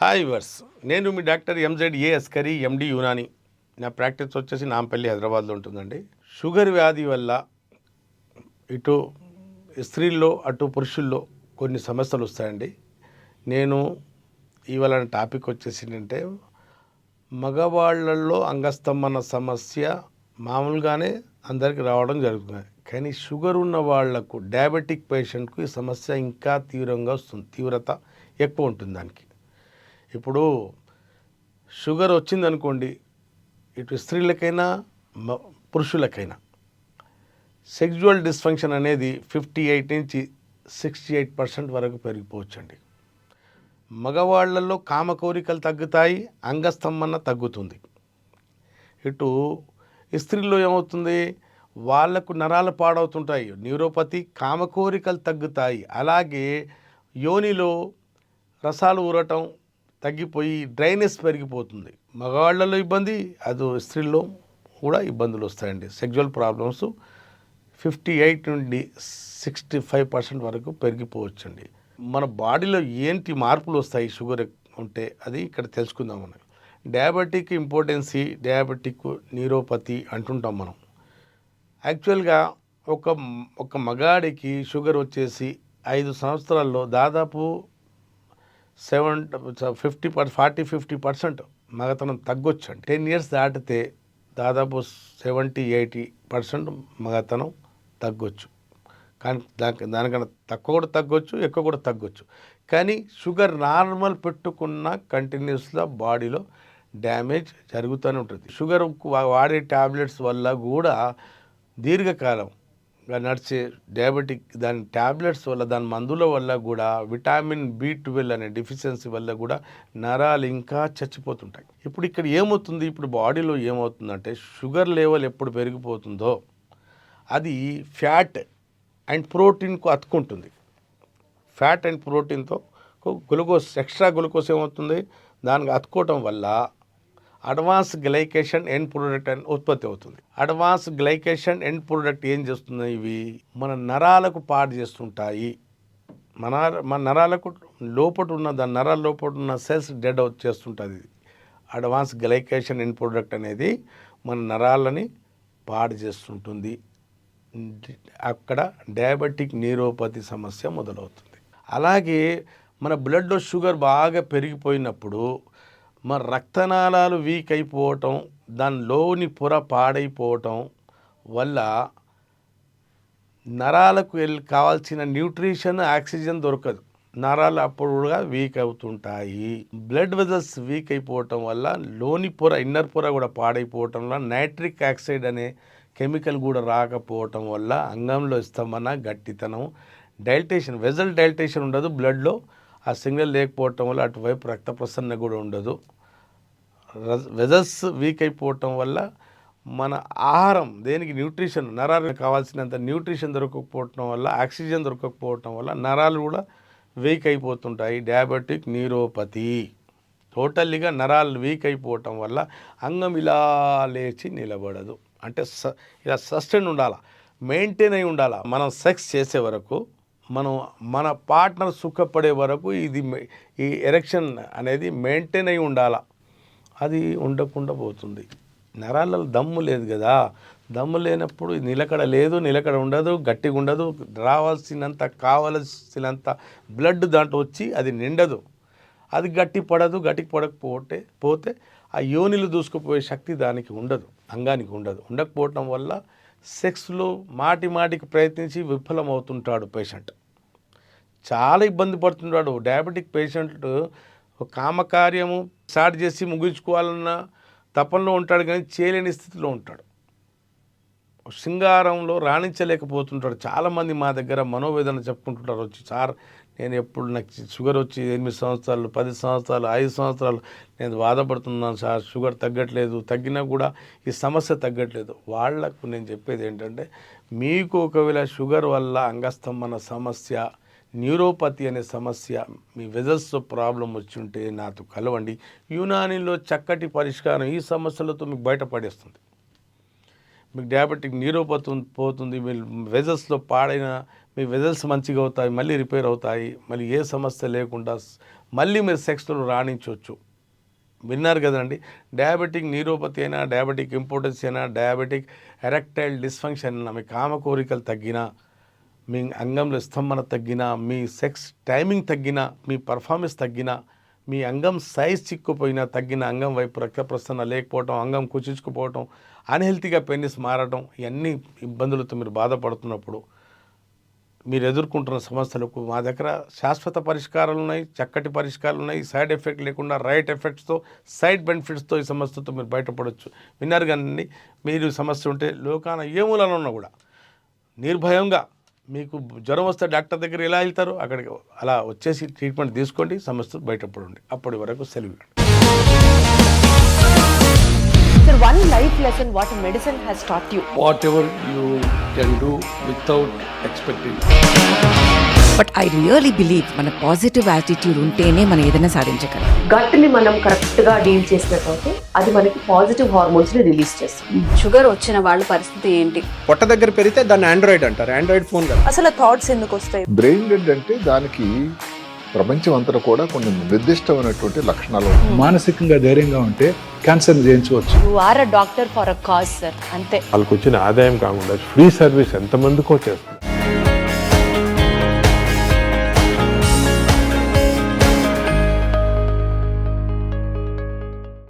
Hi verse, నేను మీ doctor MZ Askari ఎండి యునాని. నా practice వచ్చేసి నాంపల్లి హైదరాబాద్లో ఉంటుందండి. షుగర్ వ్యాధి వల్ల ఇటు స్త్రీల్లో అటు పురుషుల్లో కొన్ని సమస్యలు వస్తాయండి. నేను ఇవాళ టాపిక్ వచ్చేసి ఏంటంటే, మగవాళ్ళల్లో అంగస్తంభన సమస్య మామూలుగానే అందరికి రావడం జరుగుతుంది. కానీ షుగర్ ఉన్న వాళ్లకు, డయాబెటిక్ పేషెంట్కు ఈ సమస్య ఇంకా తీవ్రంగా వస్తుంది, తీవ్రత ఎక్కువ ఉంటుంది దానికి. ఇప్పుడు షుగర్ వచ్చిందనుకోండి, ఇటు స్త్రీలకైనా పురుషులకైనా సెక్జువల్ డిస్ఫంక్షన్ అనేది 58 నుంచి 68% వరకు పెరిగిపోవచ్చండి. మగవాళ్లలో కామ కోరికలు తగ్గుతాయి, అంగస్తంభన తగ్గుతుంది. ఇటు స్త్రీల్లో ఏమవుతుంది, వాళ్లకు నరాలు పాడవుతుంటాయి, న్యూరోపతి, కామ కోరికలు తగ్గుతాయి. అలాగే యోనిలో రసాలు ఊరటం తగ్గిపోయి డ్రైనెస్ పెరిగిపోతుంది. మగవాళ్లలో ఇబ్బంది, అది స్త్రీల్లో కూడా ఇబ్బందులు వస్తాయండి. సెక్జువల్ ప్రాబ్లమ్స్ 58 నుండి 65% వరకు పెరిగిపోవచ్చండి. మన బాడీలో ఏంటి మార్పులు వస్తాయి షుగర్ ఉంటే, అది ఇక్కడ తెలుసుకుందాం. మనం డయాబెటిక్ ఇంపార్టెన్సీ, డయాబెటిక్ న్యూరోపతి అంటుంటాం మనం. యాక్చువల్గా ఒక మగాడికి షుగర్ వచ్చేసి 5 సంవత్సరాల్లో దాదాపు 40-50% మగతనం తగ్గొచ్చండి. 10 years దాటితే దాదాపు 70-80% మగతనం తగ్గొచ్చు. కానీ దానికన్నా తక్కువ కూడా తగ్గొచ్చు, ఎక్కువ కూడా తగ్గొచ్చు. కానీ షుగర్ నార్మల్ పెట్టుకున్న కంటిన్యూస్గా బాడీలో డ్యామేజ్ జరుగుతూనే ఉంటుంది. షుగర్ వాడే ట్యాబ్లెట్స్ వల్ల కూడా దీర్ఘకాలం నడిచే డయాబెటిక్ దాని ట్యాబ్లెట్స్ వల్ల, దాని మందుల వల్ల కూడా, విటామిన్ B12 అనే డిఫిషియన్సీ వల్ల కూడా నరాలు ఇంకా చచ్చిపోతుంటాయి. ఇప్పుడు ఇక్కడ ఏమవుతుంది, ఇప్పుడు బాడీలో ఏమవుతుందంటే, షుగర్ లెవెల్ ఎప్పుడు పెరిగిపోతుందో అది ఫ్యాట్ అండ్ ప్రోటీన్కు అతుక్కుంటుంది. ఫ్యాట్ అండ్ ప్రోటీన్తో గ్లూకోజ్, ఎక్స్ట్రా గ్లూకోజ్ ఏమవుతుంది, దానికి అతుక్కోవటం వల్ల అడ్వాన్స్ గ్లైకేషన్ ఎండ్ ప్రోడక్ట్ అని ఉత్పత్తి అవుతుంది. అడ్వాన్స్ గ్లైకేషన్ ఎండ్ ప్రోడక్ట్ ఏం చేస్తుంది, ఇవి మన నరాలకు పాడు చేస్తుంటాయి. మన నరాలకు లోపల ఉన్న, దాని నరాల లోపల ఉన్న సెల్స్ డెడ్ చేస్తుంటుంది. అడ్వాన్స్ గ్లైకేషన్ ఎండ్ ప్రోడక్ట్ అనేది మన నరాలని పాడు చేస్తుంటుంది. అక్కడ డయాబెటిక్ న్యూరోపతి సమస్య మొదలవుతుంది. అలాగే మన బ్లడ్లో షుగర్ బాగా పెరిగిపోయినప్పుడు మన రక్తనాళాలు వీక్ అయిపోవటం, దానిలోని పొర పాడైపోవటం వల్ల నరాలకు కావాల్సిన న్యూట్రిషన్, ఆక్సిజన్ దొరకదు. నరాలు అప్పుడు కూడా వీక్ అవుతుంటాయి. బ్లడ్ వెజల్స్ వీక్ అయిపోవటం వల్ల లోని పొర, ఇన్నర్ పొర కూడా పాడైపోవటం వల్ల నైట్రిక్ ఆక్సైడ్ అనే కెమికల్ కూడా రాకపోవటం వల్ల అంగంలో స్తంభన, గట్టితనం, డైల్టేషన్, వెజల్ డైల్టేషన్ ఉండదు బ్లడ్లో. ఆ సిగ్నల్ లేకపోవటం వల్ల అటువైపు రక్త ప్రసరణ కూడా ఉండదు. వెజల్స్ వీక్ అయిపోవటం వల్ల మన ఆహారం, దేనికి న్యూట్రిషన్, నరాలకు కావాల్సినంత న్యూట్రిషన్ దొరకకపోవటం వల్ల, ఆక్సిజన్ దొరకకపోవటం వల్ల నరాలు కూడా వీక్ అయిపోతుంటాయి. Diabetic neuropathy. టోటల్లీగా నరాలు వీక్ అయిపోవటం వల్ల అంగం ఇలా లేచి నిలబడదు. అంటే ఇలా సస్టైన్ ఉండాలా, మెయింటైన్ అయి ఉండాలా. మనం సెక్స్ చేసే వరకు, మన పార్ట్నర్ సుఖపడే వరకు ఈ ఎరెక్షన్ అనేది మెయింటైన్ అయి ఉండాలా. అది ఉండకుండా పోతుంది. నరాలలో దమ్ము లేదు కదా, దమ్ము లేనప్పుడు నిలకడ లేదు, నిలకడ ఉండదు, గట్టిగా ఉండదు. కావాల్సినంత బ్లడ్ దాంట్లో వచ్చి అది నిండదు. అది గట్టి పడకపోతే ఆ యోనిలు దూసుకుపోయే శక్తి దానికి ఉండదు, అంగానికి ఉండదు. ఉండకపోవటం వల్ల సెక్స్లో మాటికి ప్రయత్నించి విఫలమవుతుంటాడు పేషెంట్. చాలా ఇబ్బంది పడుతుంటాడు డయాబెటిక్ పేషెంట్. కామకార్యము స్టార్ట్ చేసి ముగించుకోవాలన్న తపనలో ఉంటాడు, కానీ చేయలేని స్థితిలో ఉంటాడు. శృంగారంలో రాణించలేకపోతుంటాడు. చాలామంది మా దగ్గర మనోవేదన చెప్పుకుంటుంటారు వచ్చి, సార్ నేను ఎప్పుడు నాకు షుగర్ వచ్చి 8 సంవత్సరాలు, 10 సంవత్సరాలు, 5 సంవత్సరాలు నేను బాధపడుతున్నాను సార్, షుగర్ తగ్గట్లేదు, తగ్గినా కూడా ఈ సమస్య తగ్గట్లేదు. వాళ్లకు నేను చెప్పేది ఏంటంటే, మీకు ఒకవేళ షుగర్ వల్ల అంగస్తంభన సమస్య, న్యూరోపతి అనే సమస్య, మీ వెజల్స్ ప్రాబ్లం వచ్చి ఉంటే నాతో కలవండి. యునానిలో చక్కటి పరిష్కారం ఈ సమస్యలతో మీకు బయటపడేస్తుంది. మీకు డయాబెటిక్ న్యూరోపతి పోతుంది, మీ వెజల్స్లో పాడైన మీ వెజల్స్ మంచిగా అవుతాయి, మళ్ళీ రిపేర్ అవుతాయి, మళ్ళీ ఏ సమస్య లేకుండా మళ్ళీ మీరు సెక్స్లో రాణించవచ్చు. విన్నారు కదండి. డయాబెటిక్ న్యూరోపతి అయినా, డయాబెటిక్ ఇంపార్టెన్స్ అయినా, డయాబెటిక్ ఎరెక్టైల్ డిస్ఫంక్షన్ అయినా, మీ కామ కోరికలు తగ్గినా, మీ అంగంలో స్తంభన తగ్గినా, మీ సెక్స్ టైమింగ్ తగ్గినా, మీ పర్ఫార్మెన్స్ తగ్గినా, మీ అంగం సైజ్ చిక్కుపోయినా, తగ్గిన అంగం వైపు రక్త ప్రసరణ లేకపోవటం, అంగం కుచించుకుపోవటం, అన్హెల్తీగా పెనిస్ మారటం, ఇవన్నీ ఇబ్బందులతో మీరు బాధపడుతున్నప్పుడు మీరు ఎదుర్కొంటున్న సమస్యలకు మా దగ్గర శాశ్వత పరిష్కారాలు ఉన్నాయి, చక్కటి పరిష్కారాలు ఉన్నాయి. సైడ్ ఎఫెక్ట్ లేకుండా రైట్ ఎఫెక్ట్స్తో, సైడ్ బెనిఫిట్స్తో ఈ సమస్యతో మీరు బయటపడవచ్చు. విన్నారు కానీ మీరు సమస్య ఉంటే లోకాన ఏ మూలన ఉన్నా కూడా నిర్భయంగా, మీకు జ్వరం వస్తే డాక్టర్ దగ్గర ఎలా వెళ్తారు, అక్కడికి అలా వచ్చేసి ట్రీట్మెంట్ తీసుకోండి, సమస్య బయటపడండి. అప్పటి వరకు సెలవు. Sir, one life lesson what medicine has taught you. Whatever you can do without expecting. But I really believe మన పాజిటివ్ యాటిట్యూడ్ ఉంటేనే మనం ఏదైనా సాధించగలం. గట్ని మనం కరెక్ట్గా డీల్ చేసినట్లయితే అది మనకి పాజిటివ్ హార్మోన్స్ని రిలీజ్ చేస్తుంది. షుగర్ వచ్చిన వాళ్ళ పరిస్థితి ఏంటి? పొట్ట దగ్గర పెరిగితే దాన్ని ఆండ్రాయిడ్ అంటారు, ఆండ్రాయిడ్ ఫోన్ కదా. అసలు థాట్స్ ఎందుకు వస్తాయి? బ్రెయిన్ డెడ్ అంటే దానికి ప్రపంచం అంతా కూడా కొన్ని నిర్దిష్టమైనటువంటి లక్షణాలు ఉంటాయి. మానసికంగా ధైర్యంగా ఉంటే క్యాన్సర్ జయించవచ్చు. You are a doctor for a cause sir, అంతే. వాళ్ళకు వచ్చిన ఆదాయం కాకుండా ఫ్రీ సర్వీస్ ఎంతమందికో చేస్తుంది.